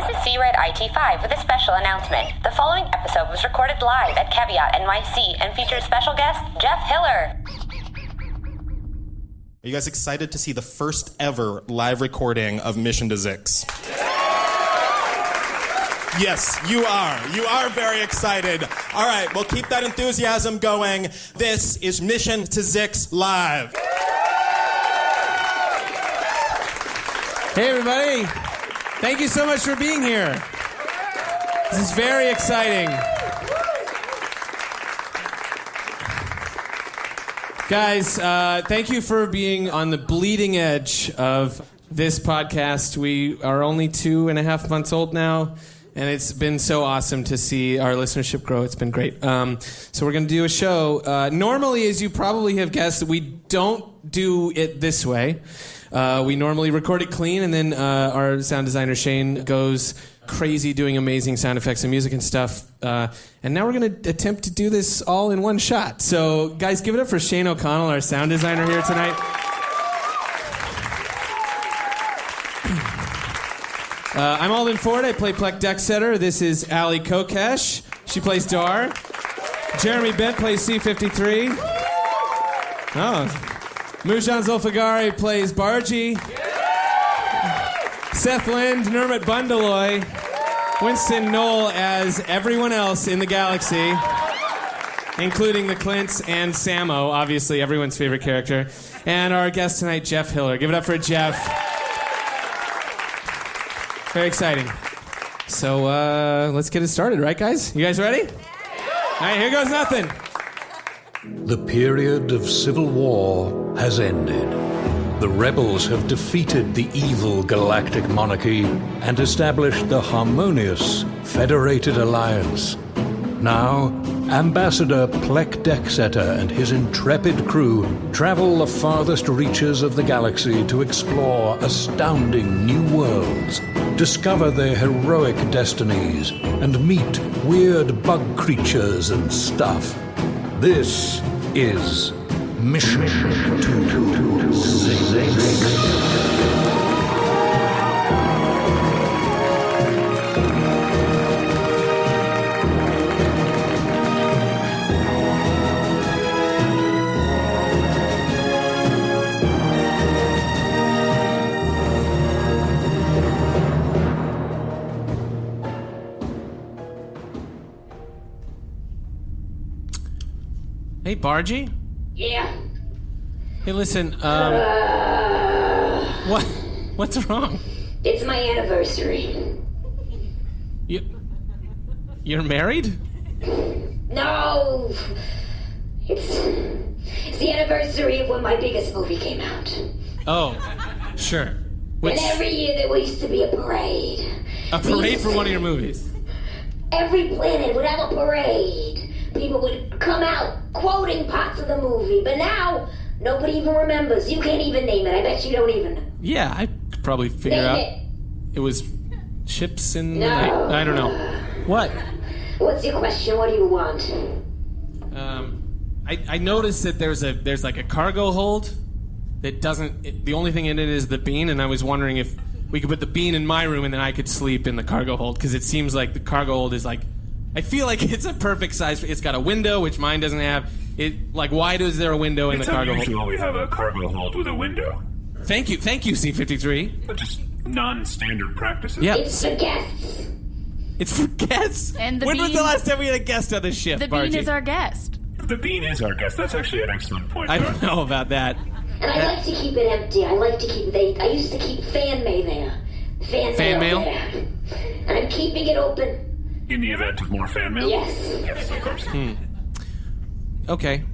This is C-Red IT5 with a special announcement. The following episode was recorded live at Caveat NYC and features special guest Jeff Hiller. Are you guys excited to see the first ever live recording of Mission to Zix? Yes, you are. You are very excited. All right, well, keep that enthusiasm going. This is Mission to Zix Live. Hey, everybody. Thank you so much for being here. This is very exciting. Guys, thank you for being on the bleeding edge of this podcast. We are only 2.5 months old now, and it's been so awesome to see our listenership grow. It's been great. So we're going to do a show. Normally, as you probably have guessed, we don't do it this way. We normally record it clean, and then our sound designer, Shane, goes crazy doing amazing sound effects and music and stuff. And now we're going to attempt to do this all in one shot. So, guys, give it up for Shane O'Connell, our sound designer here tonight. I'm Alden Ford. I play Pleck Decksetter. This is Allie Kokesh. She plays Dar. Jeremy Bent plays C-53. Oh. Moujan Zolfaghari plays Bargie. Seth Lind, Nermut Bundaloy. Winston Noel as everyone else in the galaxy, including the CLINTs and Samo, obviously everyone's favorite character. And our guest tonight, Jeff Hiller. Give it up for Jeff. Very exciting. So let's get it started, right, guys? You guys ready? All right, here goes nothing. The period of civil war has ended. The rebels have defeated the evil galactic monarchy and established the harmonious Federated Alliance. Now, Ambassador Pleck Decksetter and his intrepid crew travel the farthest reaches of the galaxy to explore astounding new worlds, discover their heroic destinies, and meet weird bug creatures and stuff. This is Mission to Zix. Hey, Bargie? Yeah. Hey, listen, what's wrong? It's my anniversary. You're married? No! It's the anniversary of when my biggest movie came out. Oh, sure. And every year there used to be a parade. A parade for one of your movies? Every planet would have a parade. People would come out quoting parts of the movie, but now nobody even remembers. You can't even name it. I bet you don't even know. Yeah, I could probably figure Name out. It was ships in no. the night. I don't know. What? What's your question? What do you want? I noticed that there's like a cargo hold that doesn't. The only thing in it is the bean, and I was wondering if we could put the bean in my room and then I could sleep in the cargo hold, because it seems like the cargo hold is like. I feel like it's a perfect size. It's got a window, which mine doesn't have. Why is there a window in the cargo hold? It's unusual we have a cargo hold with a window. Thank you, C-53. But just non-standard practices. Yeah. It's for guests. It's for guests? And the when was bean- the last time we had a guest on the ship, The Bargie? bean is our guest. The bean is our guest. That's actually an excellent point. I don't know about that. And I like to keep it empty. I used to keep fan mail there. Fan mail there. And I'm keeping it open. In the event of more fan mail? Yes. Yes, of course. Okay.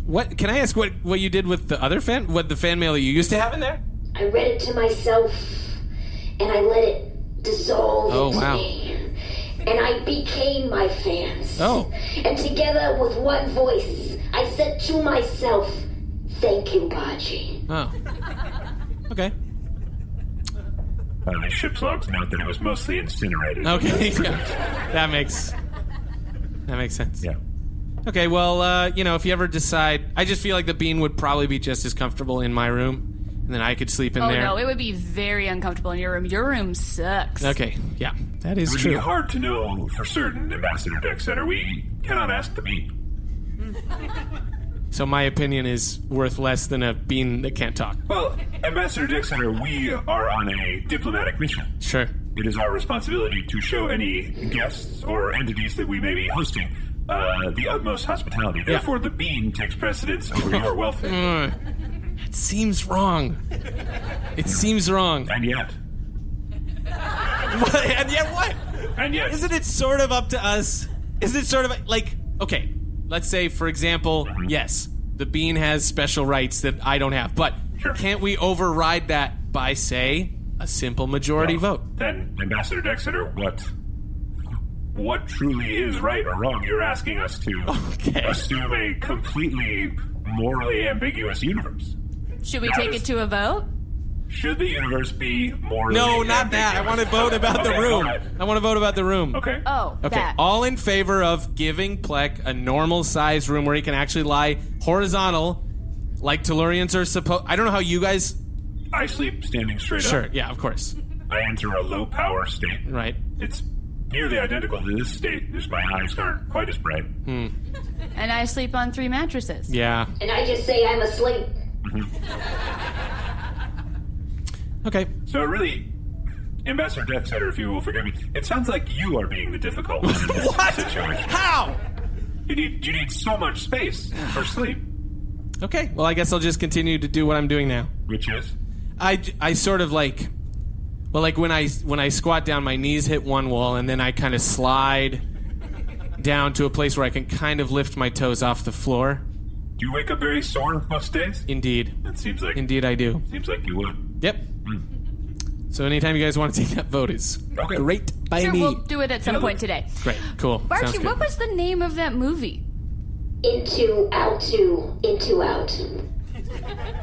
What can I ask? What you did with the other fan? What the fan mail that you used to have in there? I read it to myself, and I let it dissolve into me. And I became my fans. Oh. And together with one voice, I said to myself, "Thank you, Bargie." Oh. Okay. The ship's logs note that it was mostly incinerated. Okay, yeah. That makes sense. Yeah. Okay, well, if you ever decide... I just feel like the bean would probably be just as comfortable in my room. and then I could sleep in Oh, there. no, it would be very uncomfortable in your room. Your room sucks. Okay, yeah, that is It would true. be hard to know for certain, Ambassador Decksetter. We cannot ask the bean. So my opinion is worth less than a bean that can't talk. Well, Ambassador Decksetter, we are on a diplomatic mission. Sure. It is our responsibility to show any guests or entities that we may be hosting the utmost hospitality. Therefore, the bean takes precedence over your welfare. It seems wrong. It seems wrong. And yet. What? And yet what? And yet. Isn't it sort of up to us? Isn't it sort of like, okay, let's say, for example, yes, the bean has special rights that I don't have, but can't we override that by, say, a simple majority vote? Then, Ambassador Decksetter, what truly is right or wrong? You're asking us to assume a completely morally ambiguous universe. Should we take it to a vote? Should the universe be morally No, ambiguous? not that. I want to vote about the room. Right. I want to vote about the room. Okay. Oh, Okay, that. all in favor of giving Pleck a normal-sized room where he can actually lie horizontal, like Tellurians are supposed... I don't know how you guys... I sleep standing straight up. Sure, yeah, of course. I enter a low-power state. Right. It's nearly identical to this state, just my eyes aren't quite as bright. And I sleep on 3 mattresses. Yeah. And I just say I'm asleep. Okay. So really, Ambassador Decksetter, if you will forgive me, it sounds like you are being the difficult one in this situation. How? You need so much space for sleep. Okay, well, I guess I'll just continue to do what I'm doing now. Which is? I sort of like... Well, like when I squat down, my knees hit one wall, and then I kind of slide down to a place where I can kind of lift my toes off the floor. Do you wake up very sore most days? Indeed. That seems like... Indeed I do. Seems like you would. Yep. So anytime you guys want to take that vote is Okay. great by Sure, me. we'll do it at some point today. Great, cool. Sounds Bargie, good. what was the name of that movie? Into, out,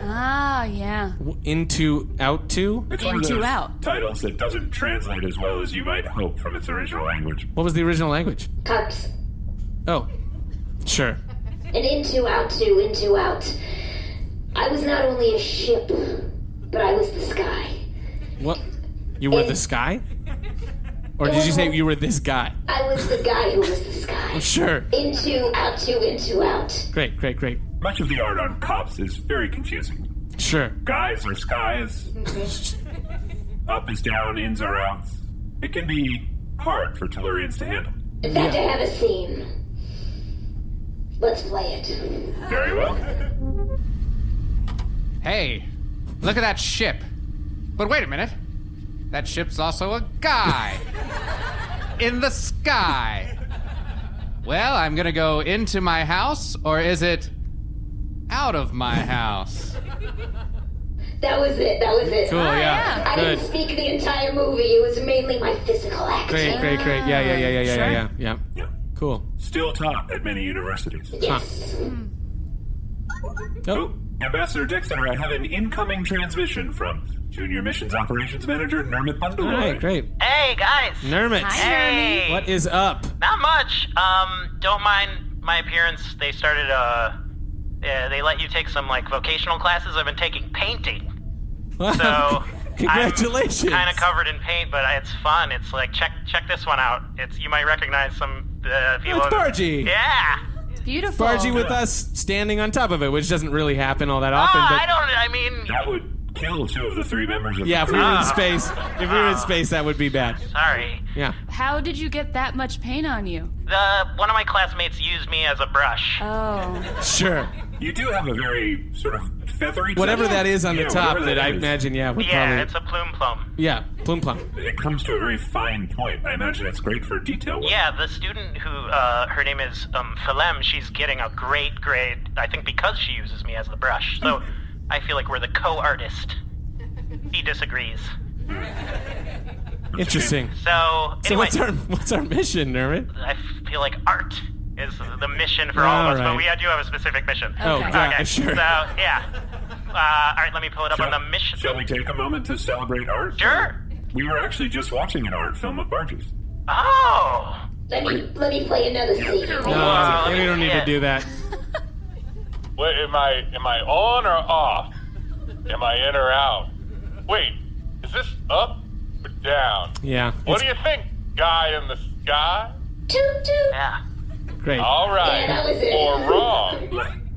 Ah, yeah. Into, out to? It's one of Into those out. titles that doesn't translate as well as you might hope from its original language. What was the original language? Cups. Oh, sure. And into, out. I was not only a ship, but I was the sky. What? You were the sky? Or did you say you were this guy? I was the guy who was the sky. Sure. Into, out. Great. Much of the art on cops is very confusing. Sure. Guys are skies. Up is down, ins are outs. It can be hard for Tellurians to handle. In fact, I have a scene. Let's play it. Very well. Hey, look at that ship. But wait a minute. That ship's also a guy. In the sky. Well, I'm gonna go into my house, or is it out of my house? That was it. Cool, yeah. I Good. didn't speak the entire movie. It was mainly my physical acting. Great. Yeah. Cool. Still taught at many universities. Yes. Oh, Ambassador Decksetter, I have an incoming transmission from Junior Missions Operations Manager Nermut Bundaloy. All right, great. Hey, guys. Nermut. Hey. What is up? Not much. Don't mind my appearance. They started, they let you take some, vocational classes. I've been taking painting. So... Congratulations. I'm kind of covered in paint, but it's fun. It's check this one out. You might recognize some people. It's Bargie. Yeah. Beautiful. Bargie with us standing on top of it, which doesn't really happen all that often. But That would kill 2 of the 3 members of yeah, the if we crew. were in space, that would be bad. Sorry. Yeah. How did you get that much paint on you? One of my classmates used me as a brush. Oh. Sure. You do have a very sort of feathery... Whatever that is on the Yeah, top whatever that I is. imagine, would Yeah, probably... it's a plume plum. Yeah, plume plum. It comes to a very fine point. I imagine it's great for detail work. Yeah, the student who, her name is Philem, she's getting a great grade, I think because she uses me as the brush. So I feel like we're the co-artist. He disagrees. Interesting. So So anyway, what's our mission, Nermut? I feel like art is the mission for all of us, All right. but we do have a specific mission. Oh, Okay. yeah, Okay, sure. so, yeah. All right, let me pull it up on the mission. Shall we take a moment to celebrate art? Sure. We were actually just watching an art film of Bargie's. Oh! Let me play another scene. No, Wow, we don't need to do that. Wait, am I on or off? Am I in or out? Wait, is this up or down? Yeah. What do you think, guy in the sky? Toot toot. Yeah. Great. All right, Yeah, that was it. or wrong.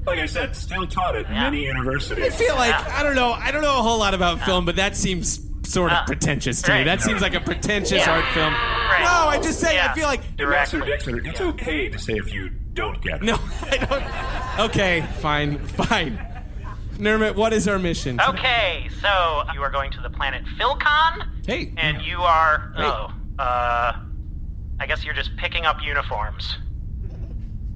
Like I said, still taught at many universities. I feel like I don't know a whole lot about film, but that seems sort of pretentious to me. That seems like a pretentious art film. Right. No, I just say I feel like Master Decksetter, it's okay to say if you don't get it. no, I don't. Okay, fine. Nermut, what is our mission? Okay, so you are going to the planet Philcon. Hey. And you are. I guess you're just picking up uniforms.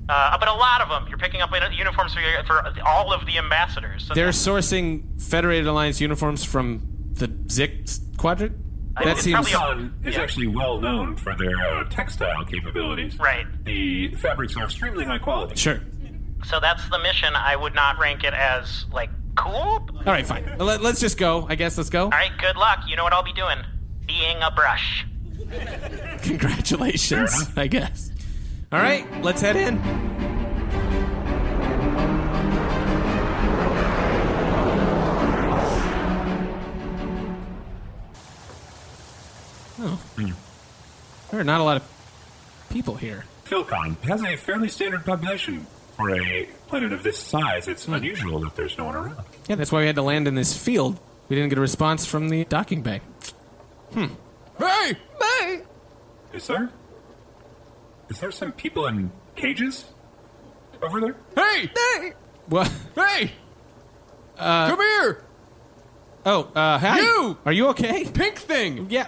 But a lot of them. You're picking up uniforms for all of the ambassadors. So They're sourcing Federated Alliance uniforms from the Zix quadrant? That it's seems... probably Philcon is actually well known for their textile capabilities. Right. The fabrics are extremely high quality. Sure. So that's the mission. I would not rank it as, like, cool. All right, fine. Let's just go. I guess let's go. All right, good luck. You know what I'll be doing. Being a brush. Congratulations, I guess. All right, let's head in. Oh. There are not a lot of people here. Philcon has a fairly standard population. For a planet of this size, it's unusual that there's no one around. Yeah, that's why we had to land in this field. We didn't get a response from the docking bay. Hey! Is there some people in cages over there? Hey! What? Hey! Come here! Oh, hi. You! Are you okay? Pink thing! Yeah,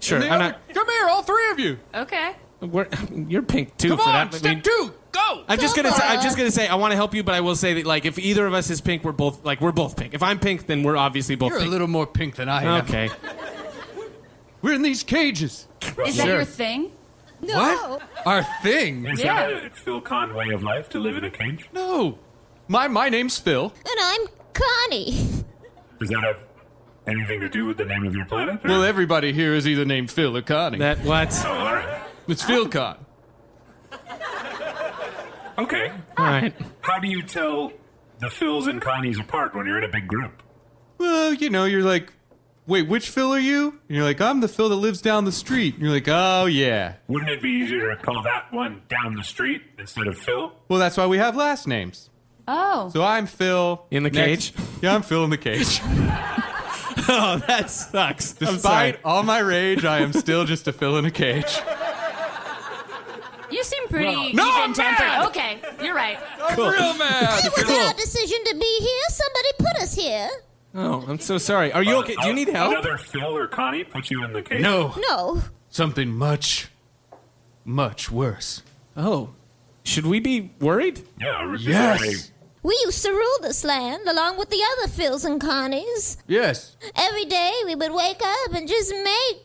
sure. And the I'm other- Come here, all three of you! Okay. You're pink too. Come for on, that. step two, go! I'm just gonna say I want to help you, but I will say that like if either of us is pink, we're both pink. If I'm pink, then we're obviously both You're pink. a little more pink than I am. Okay. We're in these cages. Is that your thing? What? Our thing? Is Yeah. that a Philcon way of life to live in a cage? No. My name's Phil. And I'm Connie. Does that have anything to do with the name of your planet? or- Well, everybody here is either named Phil or Connie. That what? Oh, all right. It's Philcon. Okay. All right. How do you tell the Phils and Connies apart when you're in a big group? Well, you're like, wait, which Phil are you? And you're like, I'm the Phil that lives down the street. And you're like, oh, yeah. Wouldn't it be easier to call that one down the street instead of Phil? Well, that's why we have last names. Oh. So I'm Phil. In the cage? Yeah, I'm Phil in the cage. Oh, that sucks. I'm sorry. Despite all my rage, I am still just a Phil in a cage. You seem pretty No, I'm even-tempered. mad! Okay, you're right. I'm real mad. It was our decision to be here. Somebody put us here. Oh, I'm so sorry. Are you okay? Do you need help? Another Phil or Connie put you in the cage? No. No. Something much, much worse. Oh, should we be worried? Yeah. Yes. We used to rule this land along with the other Phils and Connies. Yes. Every day we would wake up and just make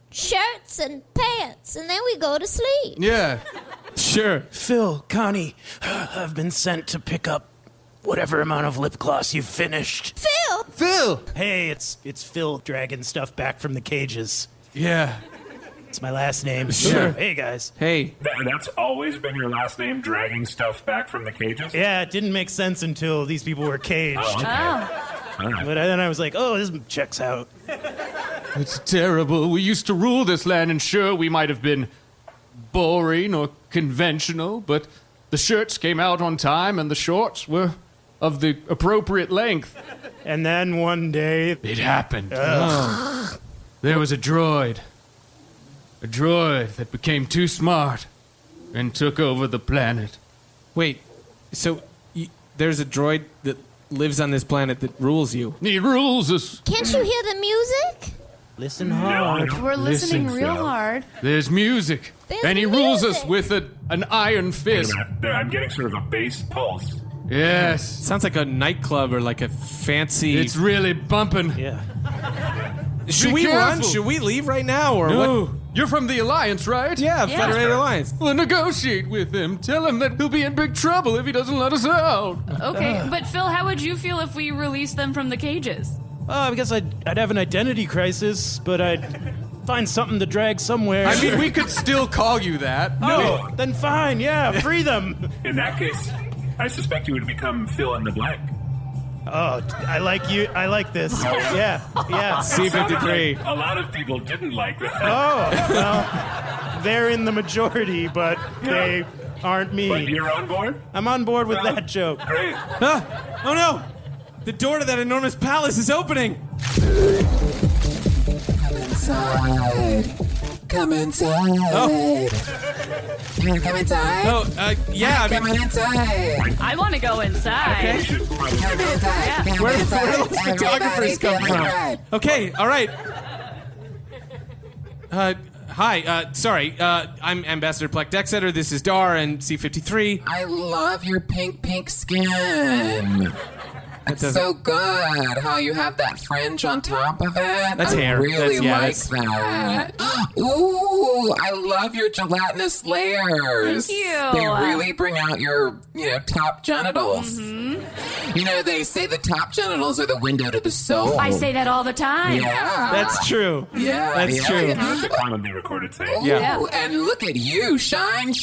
shirts and pants, and then we go to sleep. Yeah. Sure. Phil, Connie, I've been sent to pick up whatever amount of lip gloss you've finished. Phil! Phil. Hey, it's Phil dragging stuff back from the cages. Yeah. It's my last name. Sure. Hey, guys. Hey. That's always been your last name, dragging stuff back from the cages? Yeah, it didn't make sense until these people were caged. Oh, okay. Oh. All right. But then I was like, oh, this checks out. It's terrible. We used to rule this land, and sure, we might have been boring or conventional, but the shirts came out on time, and the shorts were of the appropriate length. And then one day... It happened. There was a droid. A droid that became too smart and took over the planet. Wait. So there's a droid that lives on this planet that rules you. He rules us. Can't you hear the music? Listen hard. We're listening Listen, real Phil. hard. There's music. There's and he rules us music. with an iron Wait fist. a minute. I'm getting sort of a bass pulse. Yes. Sounds like a nightclub or like a fancy. It's really bumping. Yeah. Should Be we run? careful. Should we leave right now or No. what? You're from the Alliance, right? Yeah, Federated Alliance. Well, negotiate with him. Tell him that he'll be in big trouble if he doesn't let us out. Okay, but Phil, how would you feel if we released them from the cages? I guess I'd have an identity crisis, but I'd find something to drag somewhere. I mean, we could still call you that. Oh, then fine, yeah, free them. In that case, I suspect you would become Phil in the blank. Oh, I like you. I like this. Yeah. C-53. A lot of people didn't like that. Oh, well, they're in the majority, but they aren't me. But you're on board? I'm on board with that joke. Great. Oh no! The door to that enormous palace is opening! Come inside. Oh. You wanna come inside? Yeah, Come on inside. I want to go inside. Okay. Come inside. Come Where do inside. those photographers come from? Okay, all right. Hi, sorry. I'm Ambassador Pleck Decksetter. This is Dar and C-53. I love your pink skin. It's so good how you have that fringe on top of it. That's I hair. really like that's... that. Ooh, I love your gelatinous layers. Thank you. They really bring out your, top genitals. Mm-hmm. They say the top genitals are the window to the soul. I say that all the time. Yeah. That's true. Yeah. That's true. That's a commonly recorded thing. Ooh, Yeah. and look at you, shine,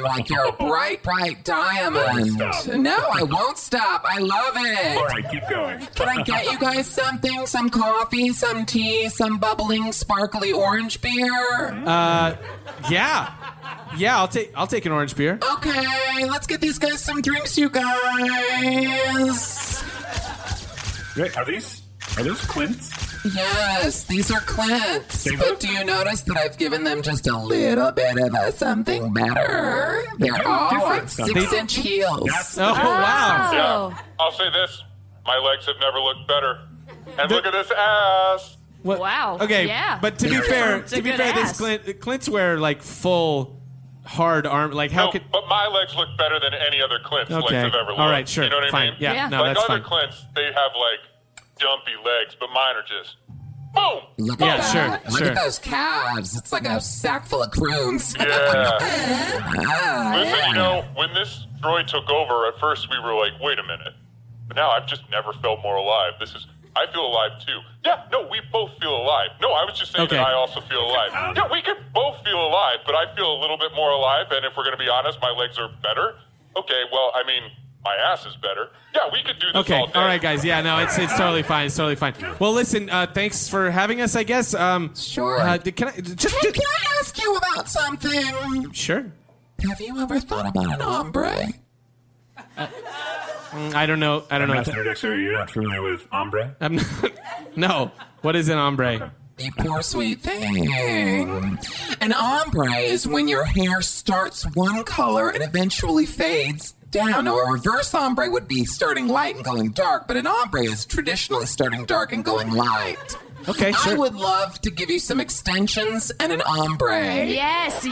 like you're a bright diamond. No, I won't stop. I love it. All right, keep going. Can I get you guys something? Some coffee, some tea, some bubbling, sparkly orange beer? Yeah, I'll take an orange beer. Okay, let's get these guys some drinks, you guys. Wait, are those CLINTs? Yes, these are CLINTs. But do you notice that I've given them just a little bit of something better? They're all on 6-inch heels. Oh, wow. Yeah, I'll say this. My legs have never looked better. And look at this ass. What? Wow. Okay, Yeah. but to be fair, It's a good ass. this Clint's wear like full hard arm. Like how could? But my legs look better than any other CLINT's legs Okay. have ever looked. All right, sure. You know what Fine. I mean? Yeah. No, like that's other fine. CLINTs, they have like dumpy legs, but mine are just boom. Look Yeah, at that. sure, Look sure. at those calves. It's like a sack full of croons. Yeah. Ah, Listen, when this droid took over, at first we were like, wait a minute. But now I've just never felt more alive. I feel alive too. Yeah, no, we both feel alive. No, I was just saying Okay. that I also feel alive. Yeah, we could both feel alive, but I feel a little bit more alive, and if we're going to be honest, my legs are better. Okay, well, I mean, my ass is better. Yeah, we could do this Okay, all day. all right, guys. Yeah, no, it's totally fine. It's totally fine. Well, listen, thanks for having us. I guess. Sure. Can I just? Can I ask you about something? Sure. Have you ever thought about an ombre? I don't know. Master Decksetter, you're not familiar with Ombre? I'm not, no. What is an ombre? You poor sweet thing. An ombre is when your hair starts one color and eventually fades down. Now, a reverse ombre would be starting light and going dark, but an ombre is traditionally starting dark and going light. Okay, sure. I would love to give you some extensions and an ombre. Yes. All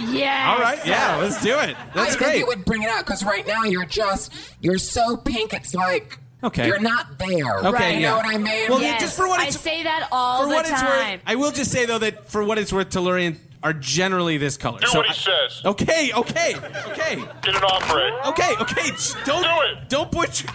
right, yeah, let's do it. That's I great. think it would bring it out because right now you're so pink. It's like Okay. you're not there. Okay, You yeah. know what I mean? Well, Yes. just for what I it's say that all for the what it's time. worth, I will just say though that for what it's worth, Tellurian are generally this color. Do what he says. Okay. Get an ombre. Okay. Don't butcher.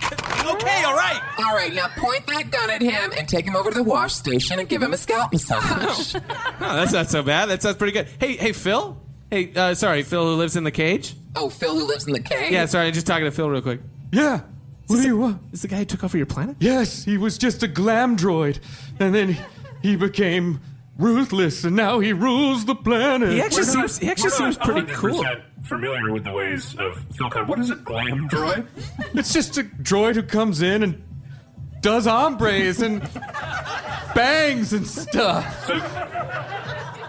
Okay, all right. All right, now point that gun at him and take him over to the wash station and give him a scalp massage. No, that's not so bad. That sounds pretty good. Hey, Phil. Hey, sorry, Phil who lives in the cage. Oh, Phil who lives in the cave? Yeah, sorry, I'm just talking to Phil real quick. Yeah. What do you want? Is the guy who took over your planet? Yes, he was just a glam droid. And then he became ruthless, and now he rules the planet. He actually seems pretty cool. Familiar with the ways of Philcon. What is a glam droid? It's just a droid who comes in and does ombres and bangs and stuff.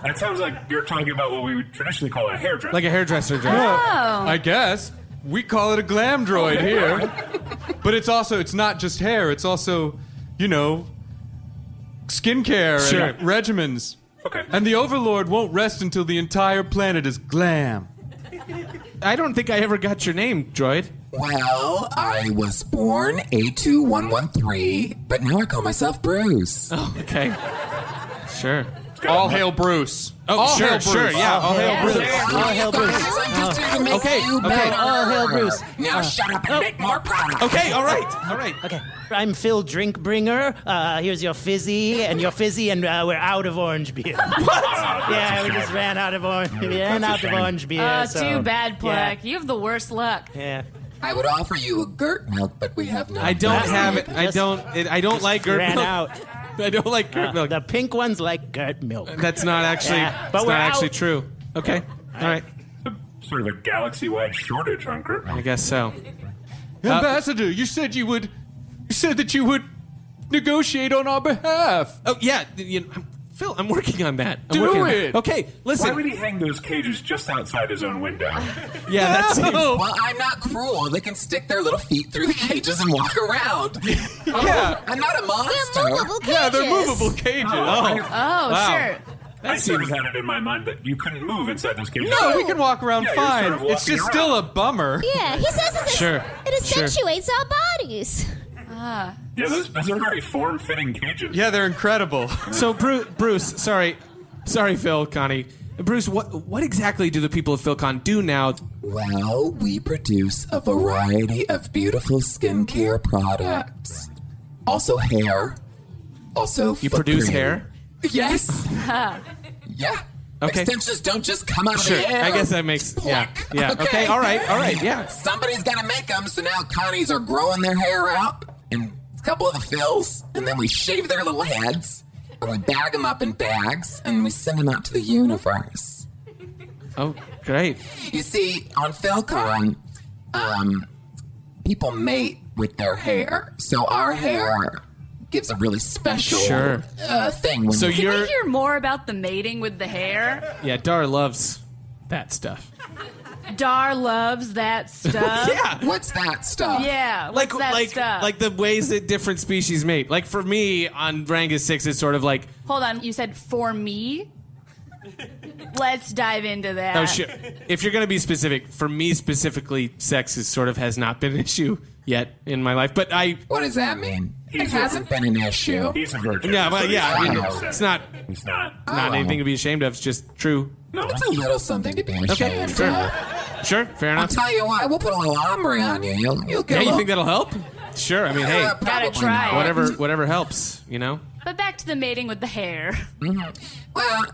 That sounds like you're talking about what we would traditionally call a hairdresser. Like a hairdresser droid. Well, I guess. We call it a glam droid here. But it's not just hair, it's also, skincare Sure. and regimens. Okay. And the Overlord won't rest until the entire planet is glam. I don't think I ever got your name, droid. Well, I was born A2113, but now I call myself Bruce. Oh, okay. Sure. All hail Bruce. Oh, All sure, hail sure, Bruce. yeah. All hail Bruce. All hail Bruce. I'm just here to make you better. All hail Bruce. Now shut up and make more products. Okay, all right. Okay, I'm Phil Drinkbringer. Here's your fizzy, and we're out of orange beer. What? Yeah, we just ran out of orange. We ran out of orange beer. Too bad, Pleck. Yeah. You have the worst luck. Yeah. I would offer you a Gert milk, but we have no. I don't have it. I don't like Gert ran milk. out. I don't like Gert milk. The pink ones like Gert milk. That's not actually. but it's we're not actually out. true. Okay. All right. Sort of a galaxy-wide shortage on Gert milk. I guess so. Ambassador, you said you would. You said that you would negotiate on our behalf. Oh yeah, Phil, I'm working on that. I'm Do working on it. that. Okay, listen. Why would he hang those cages just outside his own window? Yeah, that seems. Well, I'm not cruel. They can stick their little feet through the cages and walk around. Yeah. I'm not a monster. They're movable cages. Yeah, they're movable cages. Wow. Sure. I sort of had it in my mind that you couldn't move inside those cages. No, we can walk around Yeah, you're fine. sort of It's just walking still a around. bummer. Yeah, he says Sure. it accentuates our bodies. Yeah, those are very form-fitting cages. Yeah, they're incredible. So Bruce, sorry, Phil, Connie, Bruce, what exactly do the people of Philcon do now? Well, we produce a variety of beautiful skincare products. Also hair. Also You foot produce cream. hair? Yes. Yeah. Okay. Extensions don't just come out Sure. of the air. I guess that makes. Yeah. Yeah. Okay. All right. Yeah. Somebody's got to make them, so now Connies are growing their hair out in a couple of the fills, and then we shave their little heads, and we bag them up in bags, and we send them out to the universe. Oh, great. You see, on Philcon, people mate with their hair, so our hair gives a really special thing. When So Can you're. we hear more about the mating with the hair? Yeah, Dar loves that stuff. Dar loves that stuff. Yeah. What's that stuff? Yeah, what's that stuff? Like the ways that different species mate. Like for me on Rangus 6, it's sort of like. Hold on, you said for me? Let's dive into that. Oh shit! If you're gonna be specific, for me specifically, sex is sort of has not been an issue yet in my life. But What does that mean? It hasn't been an issue. He's a virgin. Yeah, well, yeah. I mean, it's not. He's not. Not anything to be ashamed of. It's just true. No, It's a little something to be ashamed Okay, of. sure, fair I'll enough. tell you what, we'll put a little ombre on you. You'll get Yeah, a you little... think that'll help? Sure. I mean, hey, Gotta try it. whatever helps. You know. But back to the mating with the hair. Well,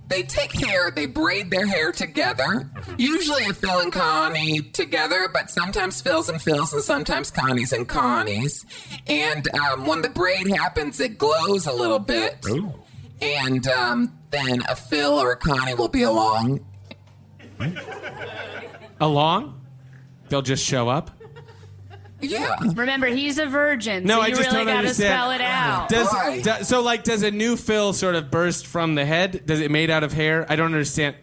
they take hair, they braid their hair together. Usually a Phil and Connie together, but sometimes Phil's and Phil's and sometimes Connie's and Connie's. And when the braid happens, it glows a little bit. Ooh. And then a Phil or a Connie will be along. Along? They'll just show up. Yeah. Remember, he's a virgin, No, so I you just really don't gotta understand. spell it out. Does a new Phil sort of burst from the head? Does it made out of hair? I don't understand.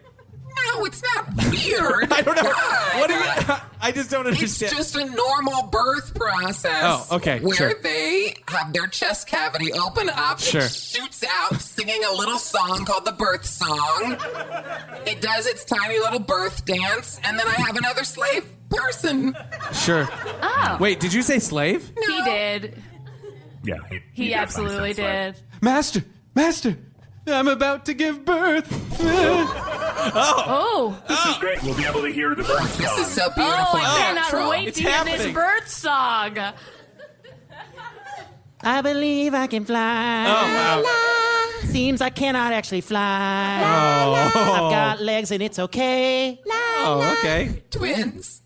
No, it's not weird. I don't know. God. What do you? I just don't It's understand. just a normal birth process. Oh, okay, Where sure. they have their chest cavity open up. Sure. It shoots out singing a little song called the birth song. It does its tiny little birth dance, and then I have another slave person. Sure. Oh. Wait, did you say slave? He did. Yeah. He absolutely did. Master, I'm about to give birth. Oh. This is great. We'll be able to hear the birth song. This is so Oh, beautiful. I cannot natural. wait to hear this birth song. I believe I can fly. Oh, wow. Seems I cannot actually fly. Oh. I've got legs and it's okay. Oh, okay. Twins.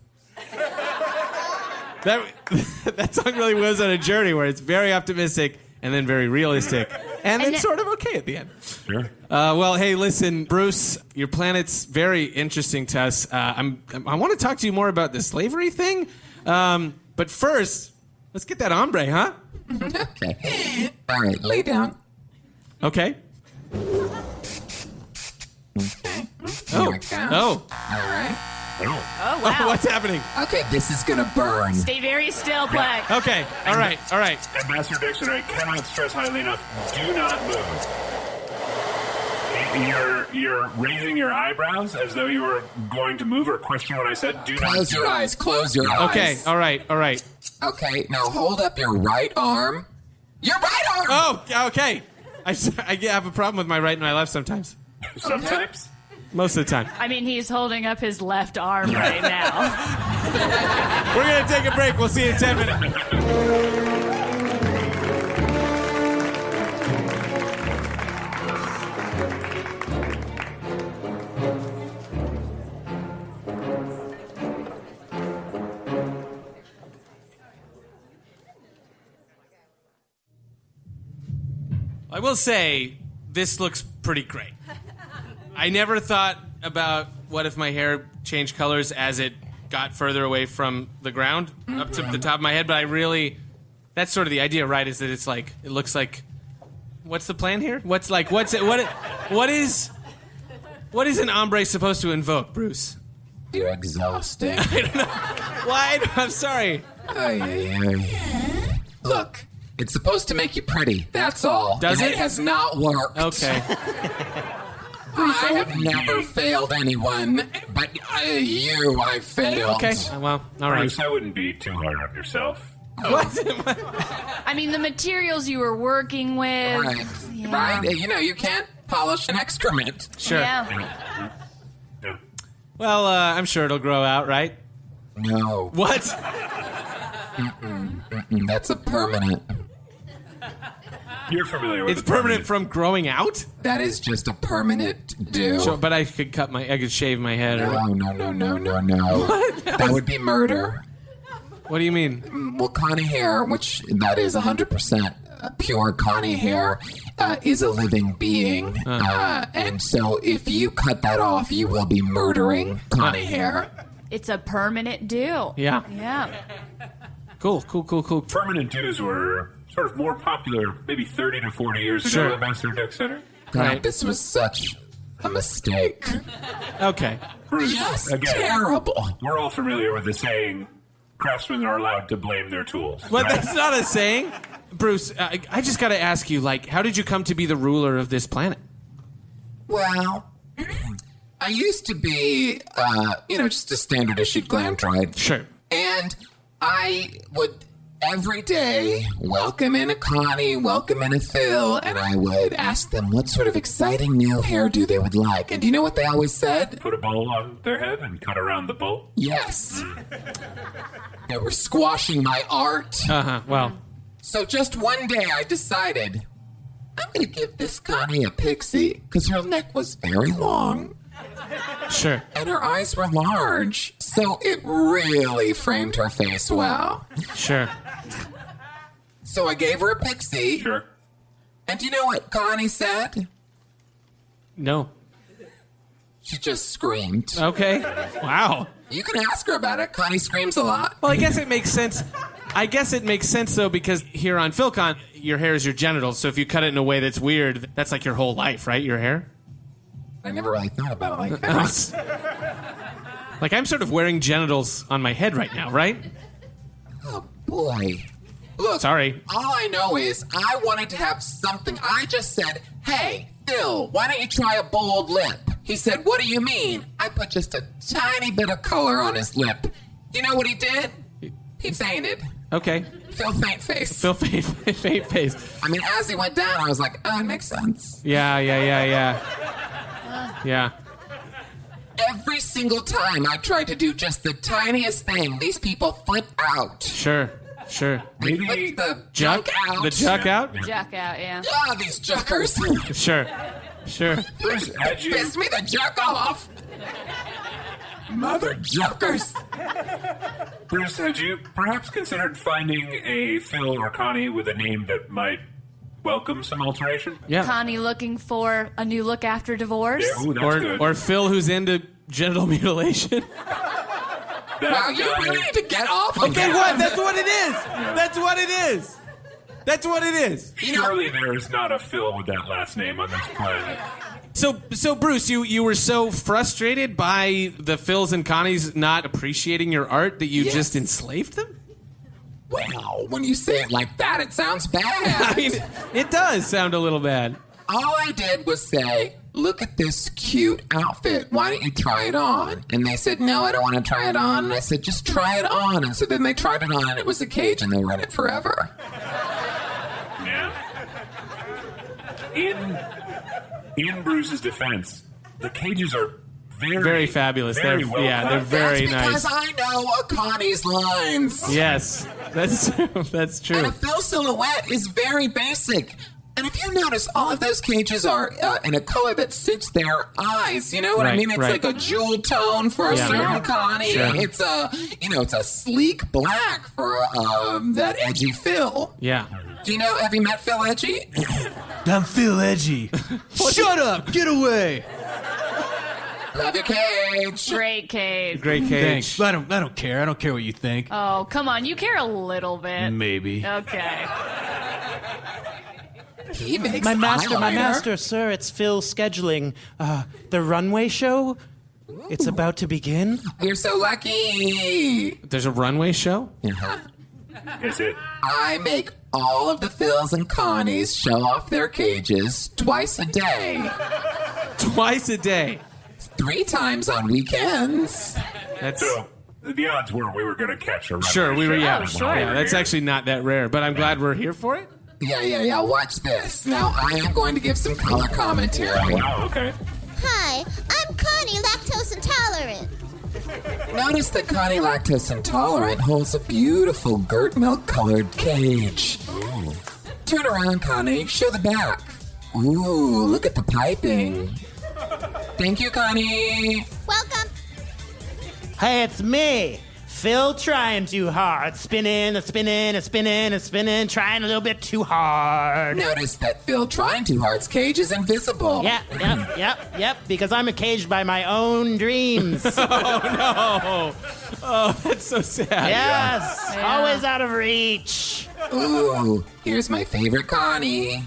That song really was on a journey where it's very optimistic and then very realistic, and then sort of okay at the end. Sure. Well, hey, listen, Bruce, your planet's very interesting to us. I want to talk to you more about the slavery thing, but first, let's get that ombre, huh? Okay. All right, lay down. Okay. Here it comes. Oh. All right. Oh, wow. What's happening? Okay, this is gonna burn. Stay very still, Pleck. Okay. All right. Ambassador Decksetter, I cannot stress highly enough. Do not move. You're raising your eyebrows as though you were going to move or question what I said. Do not Close your eyes. Close your eyes. Okay. All right. Okay, now hold up your right arm. Your right arm! Oh, okay. I have a problem with my right and my left sometimes. Sometimes. Most of the time. I mean, he's holding up his left arm right now. We're going to take a break. We'll see you in 10 minutes. will say, this looks pretty great. I never thought about what if my hair changed colors as it got further away from the ground up to the top of my head, but I really... That's sort of the idea, right? Is that it's like, it looks like... What's the plan here? What is an ombre supposed to invoke, Bruce? You're exhausting. I don't know. Why? I'm sorry. Look, it's supposed to make you pretty. That's all. Does it? It has not worked. Okay. I have never failed anyone, but I failed. Okay. Well, all right. Bruce, I wouldn't be too hard on yourself. What? I mean, the materials you were working with. Right. Yeah. Right? You can't polish an excrement. Sure. Yeah. Well, I'm sure it'll grow out, right? No. What? That's a permanent. You're familiar with It's permanent from growing out? That is just a permanent do. So, but I could shave my head. No. What? That would be murder. What do you mean? Well, Connie hair, which that is 100% pure Connie hair, is a living being. And so if you cut that off, you will be murdering Connie hair. It's a permanent do. Yeah. Yeah. Cool. Permanent dues were sort of more popular maybe 30 to 40 years ago at Master Decksetter. God, this was such a mistake. Okay. Bruce, Just again, terrible. We're all familiar with the saying, craftsmen are allowed to blame their tools. Well, right? that's not a saying. Bruce, I just got to ask you, how did you come to be the ruler of this planet? Well, I used to be, just a standard issued glam droid. Sure. And I would every day welcome in a Connie, welcome in a Phil, and I would ask them what sort of exciting new hairdo they would like. And do you know what they always said? Put a bowl on their head and cut around the bowl? Yes. They were squashing my art. Well. So just one day I decided I'm going to give this Connie a pixie because her neck was very long. Sure. And her eyes were large, so it really framed her face well. Sure. So I gave her a pixie. Sure. And do you know what Connie said? No. She just screamed. Okay. Wow. You can ask her about it. Connie screams a lot. Well, I guess it makes sense. Though, because here on Philcon, your hair is your genitals. So if you cut it in a way that's weird, that's like your whole life, right? Your hair? I never really thought about it like that. Like, I'm sort of wearing genitals on my head right now, right? Oh, boy. Look, sorry. All I know is I wanted to have something. I just said, hey, Phil, why don't you try a bold lip? He said, what do you mean? I put just a tiny bit of color on his lip. You know what he did? He fainted. Okay. Phil faint face. Phil faint face. I mean, as he went down, I was like, oh, it makes sense. Yeah. Every single time I tried to do just the tiniest thing, these people flip out. Sure. They flip the junk out. The juck out? Juck out, yeah. Ah, these juckers. Sure. Bruce, had you... Pissed me the juck off. Mother juckers. Bruce, had you perhaps considered finding a Phil or Connie with a name that might welcome some alteration? Yeah. Connie looking for a new look after divorce. Yeah, ooh, that's good. Or Phil who's into genital mutilation. Wow, you really need to get off of Okay, that. what? That's what it is. Surely there is not a Phil with that last name on this planet. So Bruce, you were so frustrated by the Phils and Connies not appreciating your art that you just enslaved them? Well, when you say it like that, it sounds bad. I mean, it does sound a little bad. All I did was say, look at this cute outfit. Why don't you try it on? And they said, no, I don't want to try it on. And I said, just try it on. And so then they tried it on, and it was a cage, and they were in it forever. Yeah. In Bruce's defense, the cages are very fabulous. Very They're well cut. they're very That's because nice. I know Connie's lines. Yes, that's true. And a Phil silhouette is very basic. And if you notice, all of those cages are in a color that suits their eyes. You know what I mean? It's like a jewel tone for a certain Connie. Sure. It's a sleek black for that edgy Phil. Yeah. Do you know, have you met Phil Edgy? I'm Phil Edgy. Shut up! Get away! Love your cage. Great cage. Great cage. Thanks. I don't care. I don't care what you think. Oh, come on. You care a little bit. Maybe. Okay. He makes My master, eyeliner. sir, it's Phil scheduling. The runway show? It's about to begin. You're so lucky. There's a runway show? Uh-huh. Is it? I make all of the Phils and Connies show off their cages twice a day. Twice a day. 3 times on weekends. That's So, the odds were we were going to catch a runway sure. We were show. yeah. sure. Yeah, that's actually not that rare, but I'm glad we're here for it. Yeah. Watch this. Now, I am going to give some color commentary. Wow, okay. Hi, I'm Connie, lactose intolerant. Notice that Connie Lactose Intolerant holds a beautiful Gert milk colored cage. Ooh. Turn around, Connie. Show the back. Ooh, look at the piping. Thank you, Connie. Welcome. Hey, it's me. Phil trying too hard. Spinning, trying a little bit too hard. Notice that Phil trying too hard's cage is invisible. Yep, because I'm caged by my own dreams. Oh no! Oh, that's so sad. Yes, always out of reach. Ooh, here's my favorite Connie.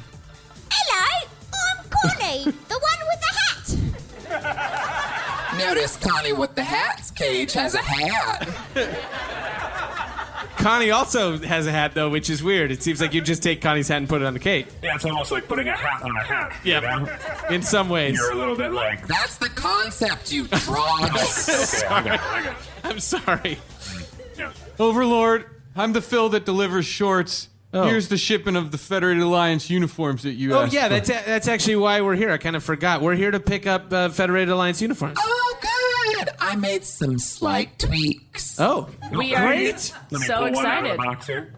Hello, I'm Connie, the one with the hat. Notice Connie with the hat's cage has a hat. Connie also has a hat though, which is weird. It seems like you just take Connie's hat and put it on the cake. Yeah, it's almost like putting a hat on a hat. Yeah, You know? in some ways. You're a little bit like... That's the concept, you droid. Okay, I got it. I'm sorry. Yeah. Overlord, I'm the Phil that delivers shorts. Oh. Here's the shipment of the Federated Alliance uniforms that you asked Yeah, for. that's actually why we're here. I kind of forgot. We're here to pick up Federated Alliance uniforms. Oh, good. I made some slight tweaks. Oh, We are great. Let me so pull one out of excited. the box here.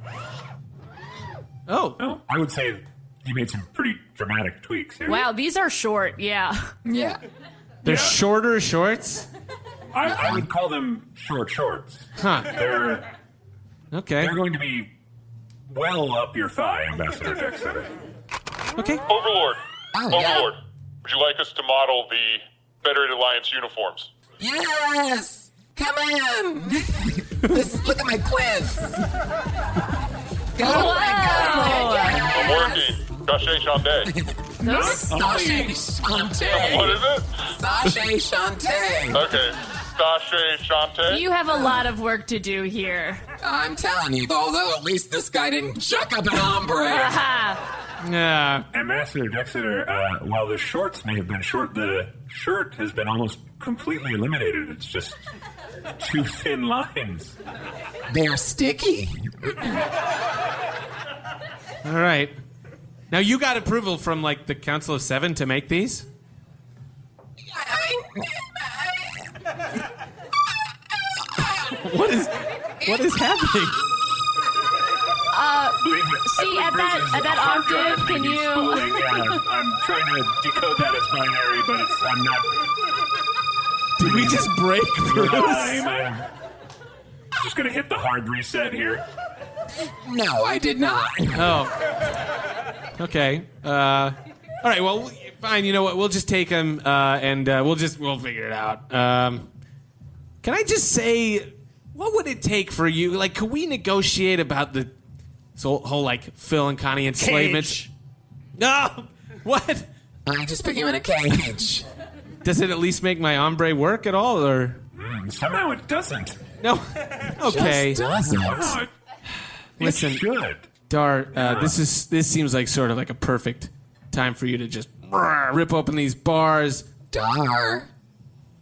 Oh, No, I would say you made some pretty dramatic tweaks here. Wow, these are short. Yeah. Yeah. they're shorter shorts. I would call them short shorts. Huh. They're Okay. going to be well up your thigh, Ambassador Decksetter. Okay. Overlord. Oh, yeah. Overlord. Would you like us to model the Federated Alliance uniforms? Yes! Come in! Look at my quiz! Go! I'm working. Sachet Chante. Sachet Chante! What is it? Sachet Chante! Okay. Sachet Chante. You have a lot of work to do here. I'm telling you, although at least this guy didn't chuck up an ombre. Yeah. Ambassador Decksetter, while the shorts may have been short, the shirt has been almost completely eliminated. It's just 2 thin lines. They're sticky. All right. Now you got approval from like the Council of 7 to make these? What is happening? See, at that octave, can you... Yeah, I'm trying to decode that as binary, but I'm not... Did we just break through? I'm just going to hit the hard reset here. No, I did not. Oh. Okay. All right. Well, fine. You know what? We'll just take them, and we'll figure it out. Can I just say, what would it take for you? Like, could we negotiate about the whole like Phil and Connie enslavement? No. What? I just put you in a cage. Does it at least make my ombre work at all, or Somehow it doesn't. no? Okay. Just doesn't. Oh, it Listen, should. Dar, this seems like sort of like a perfect time for you to just rip open these bars. Dar,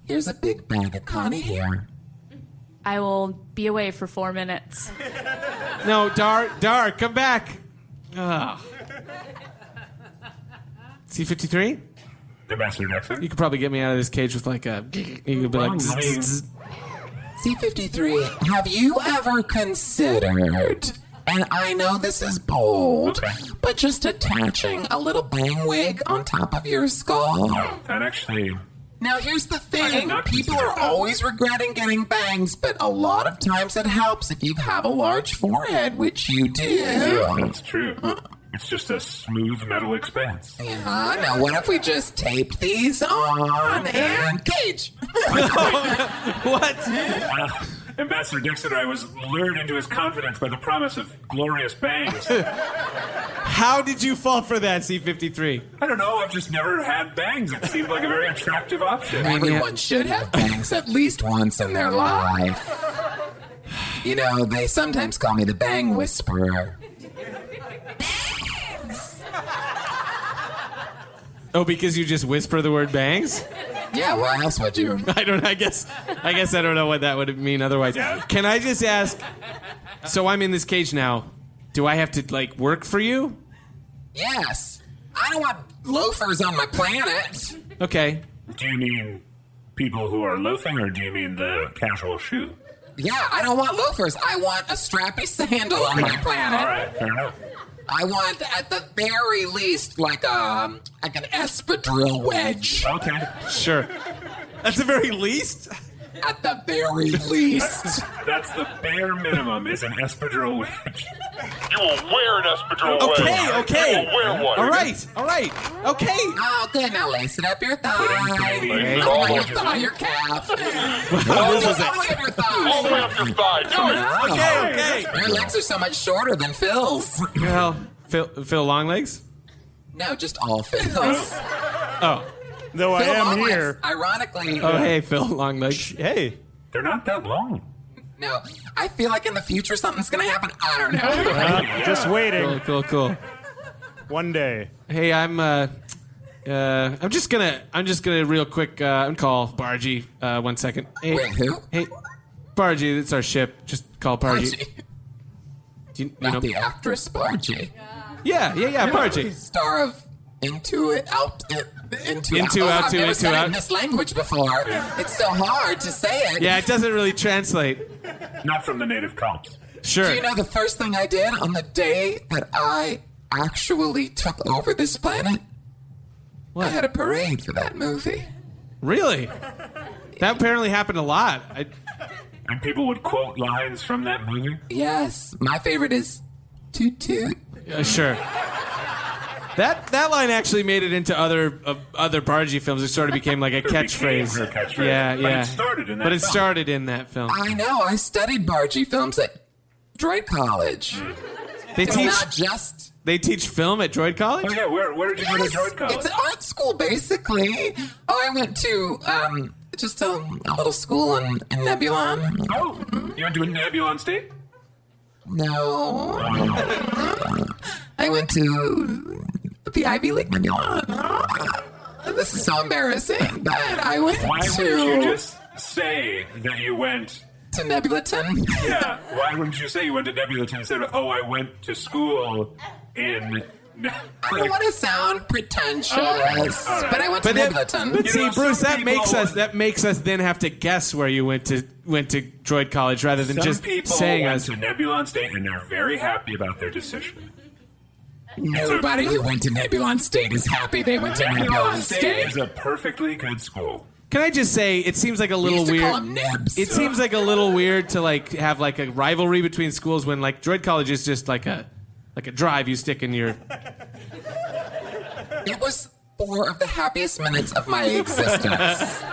here's a big bag of Connie hair. I will be away for 4 minutes. No, Dar, come back. Oh. C-53? Ambassador Decksetter? You could probably get me out of this cage with like a... You could be like... C-53, have you ever considered, and I know this is bold, but just attaching a little bang wig on top of your skull? That actually... Now, here's the thing. People are always regretting getting bangs, but a lot of times it helps if you have a large forehead, which you do. Yeah, that's true. It's just a smooth metal expanse. Yeah, now what if we just taped these on and cage? What? Ambassador Decksetter, I was lured into his confidence by the promise of glorious bangs. How did you fall for that, C-53? I don't know, I've just never had bangs. It seemed like a very attractive option. Everyone should have bangs at least once in their life. You know, they sometimes call me the Bang Whisperer. Oh, because you just whisper the word bangs? Yeah, why else would you? I guess I don't know what that would mean otherwise. Can I just ask, so I'm in this cage now, do I have to, like, work for you? Yes. I don't want loafers on my planet. Okay. Do you mean people who are loafing, or do you mean the casual shoe? Yeah, I don't want loafers. I want a strappy sandal on my planet. All right, fair enough. I want, at the very least, like an espadrille wedge. Okay. Sure. That's the very least? At the very least. That's the bare minimum, is an espadrille wedge. You will wear an espadrille wedge. Okay. You will wear one. All right. Okay. Oh, good. Now lace it up your thigh. Okay. All your thigh, your calf. This was All the way up your thigh. All the way up your thigh. Do it. Okay. Your legs are so much shorter than Phil's. Well, Phil Longlegs? No, just all Phil's. Oh. Though I Phil am Longlegs, here. Ironically. Oh, hey, Phil Longlegs. Hey. They're not that long. No, I feel like in the future something's going to happen. I don't know. Just waiting. Cool. One day. Hey, I'm just gonna real quick call Bargie. 1 second. Hey, Wait, who? Hey, Bargie, it's our ship. Just call Bargie. Bargie. Not the actress Bargie. Yeah, Bargie. Star of Into It, Out It. Into Out, I've never studied Out. this language before. It's so hard to say it. Yeah, it doesn't really translate. Not from the native comps. Sure. Do you know the first thing I did on the day that I actually took over this planet? What? I had a parade for that movie. Really? That apparently happened a lot. And people would quote lines from that movie? Yes. My favorite is toot toot. Sure. That line actually made it into other Bargie films. It sort of became like a catchphrase. Her catchphrase. Yeah. But it started in that film. Started in that film. I know. I studied Bargie films at Droid College. They teach film at Droid College? Oh, yeah. Where did you go to Droid College? It's an art school, basically. Oh, I went to just a little school in Nebulon. Oh, you went to a Nebulon State? No. I went to the Ivy League Nebulon. This is so embarrassing, but I went Why to... wouldn't you just say that you went... to Nebulaton? Yeah. Why wouldn't you say you went to Nebulaton instead of, I went to school in... I don't want to sound pretentious, but I went to Nebulaton. But see, Bruce, that makes us then have to guess where you went to Droid College rather than just saying us. Some people went to Nebulon State and they're very happy about their decision. Nobody who went to Nebulon State is happy they went to Nebulon State. Is a perfectly good school. Can I just say, it seems like a little weird. Call them Nebs. It seems like a little weird to have like a rivalry between schools when like Droid College is just like a drive you stick in your. It was 4 of the happiest minutes of my existence.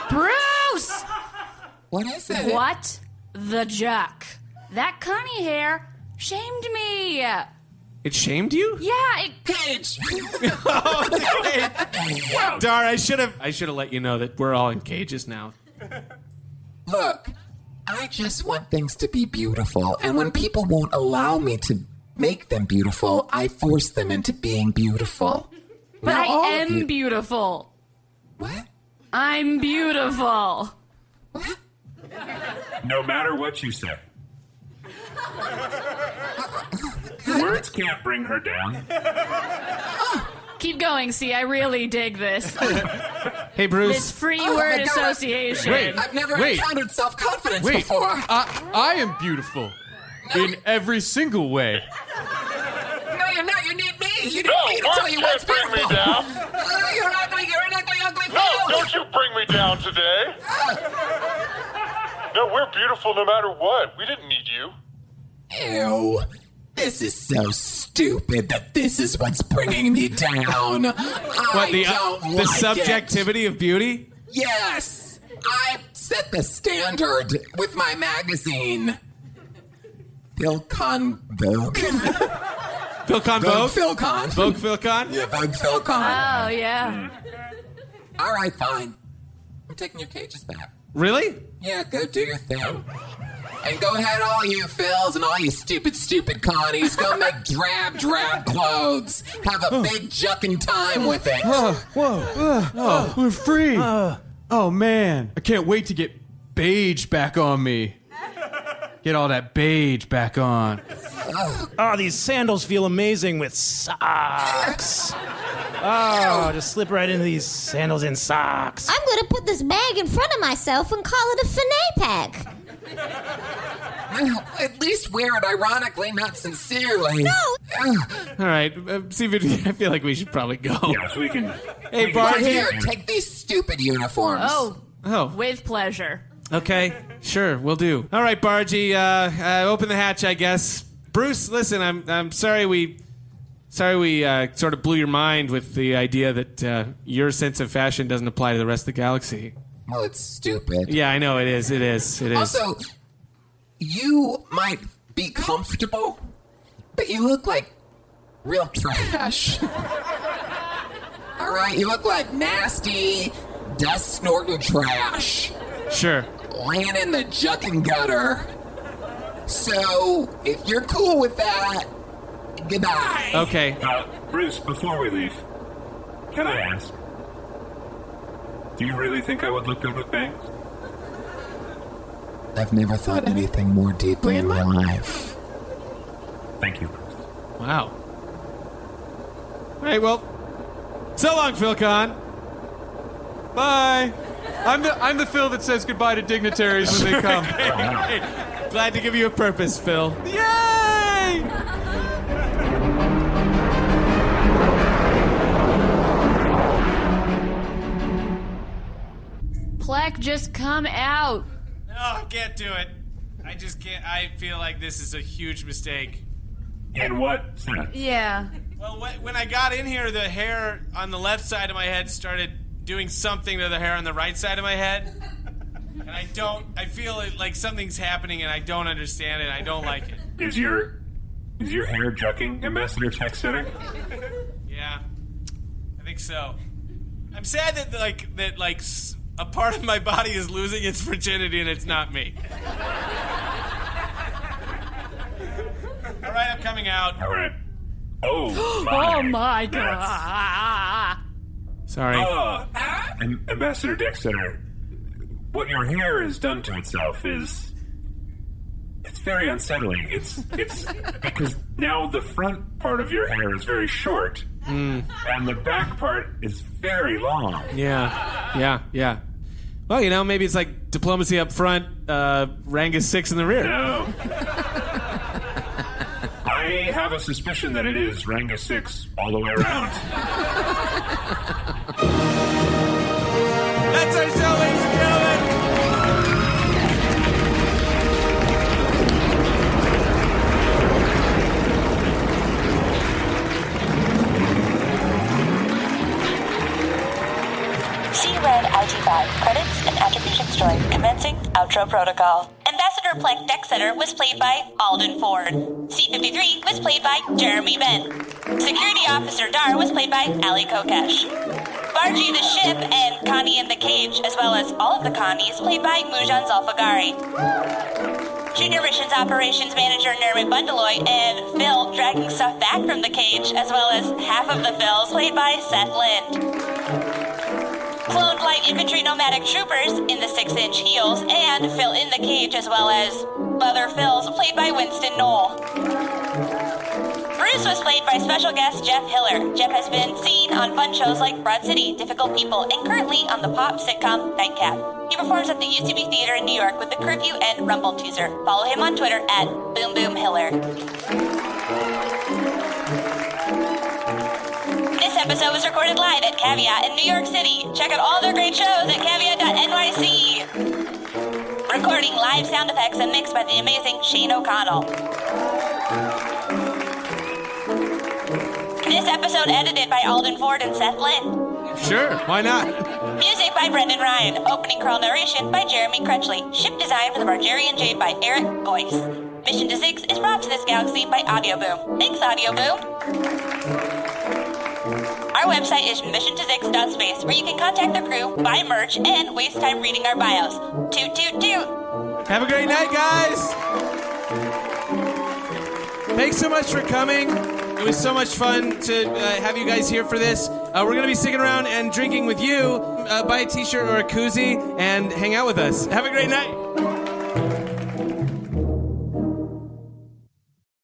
Bruce! What is it? What the juck? That Connie hair shamed me. It shamed you? Yeah, it... Cage! Wow. Dar, I should have let you know that we're all in cages now. Look, I just want things to be beautiful, and when people won't allow me to make them beautiful, I force them into being beautiful. But Now, all I of am you- beautiful. What? I'm beautiful. No matter what you say. Words can't bring her down. Keep going, see, I really dig this. Hey, Bruce. This free Oh word my God. association. Wait. I've never encountered self-confidence Wait, before. I am beautiful in every single way. No, you're not. You need me. You need No, me to words tell you what's can't bring me beautiful. down. You're an ugly No, fool. don't you bring me down today. No, we're beautiful no matter what. We didn't need you. Ew. This is so stupid that this is what's bringing me down. The subjectivity of beauty? Yes. I set the standard with my magazine. Philcon Vogue. Philcon Vogue? Philcon. Vogue Philcon? Yeah, Vogue Philcon. Oh, yeah. All right, fine. I'm taking your cages back. Really? Yeah, go do your thing. And go ahead, all you Phils and all you stupid Connies. Go make drab clothes. Have a big jucking time with it. Whoa. We're free. Oh, man. I can't wait to get beige back on me. Get all that beige back on. Oh, these sandals feel amazing with socks. Oh, just slip right into these sandals in socks. I'm gonna put this bag in front of myself and call it a fanny pack. Well, at least wear it ironically, not sincerely. No. All right, Steve, I feel like we should probably go. Yes, we can. Hey, Bargie. Here, take these stupid uniforms. Oh. With pleasure. Okay, sure, we'll do. All right, Bargie, open the hatch, I guess. Bruce, listen, I'm sorry we sort of blew your mind with the idea that your sense of fashion doesn't apply to the rest of the galaxy. Well, it's stupid. Yeah, I know, it is. Also, you might be comfortable, but you look like real trash. All right, you look like nasty, dust-snorting trash. Sure. Laying in the jucking gutter. So, if you're cool with that, goodbye. Okay. Bruce, before we leave, can I ask? Do you really think I would look good with bangs? I've never thought anything more deeply in my life. Thank you. Wow. All right, well, so long, Philcon. Bye. I'm the Phil that says goodbye to dignitaries when they come. Hey, glad to give you a purpose, Phil. Yay! Pleck, just come out. No, I can't do it. I just can't. I feel like this is a huge mistake. In what sense? Yeah. Well, when I got in here, the hair on the left side of my head started doing something to the hair on the right side of my head. And I feel like something's happening and I don't understand it. I don't like it. Is your hair jucking, Ambassador Decksetter? Yeah, I think so. I'm sad that a part of my body is losing its virginity and it's not me. All right, I'm coming out. All right. Oh my. Oh my god. Sorry. Ambassador Decksetter, what your hair has done to itself is... It's very unsettling. It's because now the front part of your hair is very short, and the back part is very long. Yeah. Well, maybe it's like diplomacy up front, Rangus 6 in the rear. No. I have a suspicion that it is Rangus 6 all the way around. That's our show, ladies and gentlemen. See Red IG5 credits and attribution story commencing outro protocol. Ambassador Pleck Decksetter was played by Alden Ford. C-53 was played by Jeremy Ben. Security Officer Dar was played by Allie Kokesh. Bargie the ship and Connie in the cage, as well as all of the Connies, played by Moujan Zolfaghari. Junior Missions Operations Manager Nermut Bundaloy and Phil dragging stuff back from the cage, as well as half of the Phils, played by Seth Cloned light infantry nomadic troopers in the 6-inch heels and Phil in the cage, as well as Leather Phils, played by Winston Noel. Bruce was played by special guest Jeff Hiller. Jeff has been seen on fun shows like Broad City, Difficult People, and currently on the pop sitcom Nightcap. He performs at the UCB Theater in New York with the Curfew and Rumble Teaser. Follow him on Twitter at BoomBoomHiller. This episode was recorded live at Caveat in New York City. Check out all their great shows at caveat.com. Recording live sound effects and mixed by the amazing Shane O'Connell. This episode edited by Alden Ford and Seth Lynn. Sure, why not? Music by Brendan Ryan. Opening crawl narration by Jeremy Crutchley. Ship design for the Bargarean Jade by Eric Geusz. Mission to Zix is brought to this galaxy by Audio Boom. Thanks, Audio Boom. Our website is missiontozix.space, where you can contact the crew, buy merch, and waste time reading our bios. Toot, toot, toot. Have a great night, guys. Thanks so much for coming. It was so much fun to have you guys here for this. We're going to be sticking around and drinking with you. Buy a t-shirt or a koozie and hang out with us. Have a great night.